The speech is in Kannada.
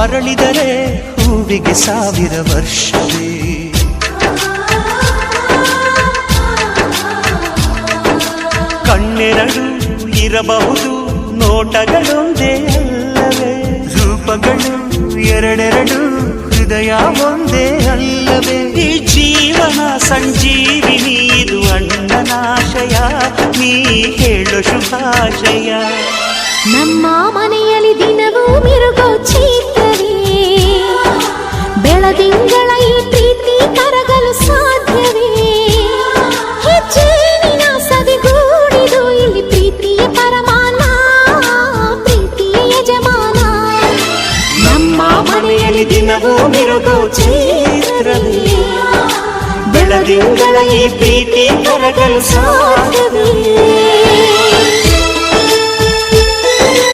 ಅರಳಿದರೆ ಹೂವಿಗೆ 1000 ವರ್ಷವೇ. ಕಣ್ಣೆರಡು ಇರಬಹುದು ನೋಟಗಳೊಂದೇ ಅಲ್ಲವೇ, ರೂಪಗಳು ಎರಡೆರಡು ಹೃದಯ ಒಂದೇ ಅಲ್ಲವೇ. ಈ ಜೀವನ ಸಂಜೀವಿನಿ ಇದು ಅಣ್ಣನಾಶಯ, ನೀ ಹೇಳು ಶುಭಾಶಯ. ನಮ್ಮ ಮನೆಯಲ್ಲಿ ದಿನವೂ ಮಿರುಗೋ ಚೈತ್ರವೇ, ಬೆಳದಿಂಗಳ ಈ ಪ್ರೀತಿ ಕರಗಲು ಸಾಧ್ಯವೇ. ಹೆಚ್ಚೇನಿನ ಸವಿಗೂಡಿದು ಇಲ್ಲಿ ಪ್ರೀತಿಯ ಪರಮಾನ, ಪ್ರೀತಿಯ ಯಜಮಾನ. ನಮ್ಮ ಮನೆಯಲ್ಲಿ ದಿನವೂ ಮಿರುಗೋ ಚೈತ್ರವೇ, ಬೆಳದಿಂಗಳ ಈ ಪ್ರೀತಿ ಕರಗಲು ಸಾಧ್ಯವೇ.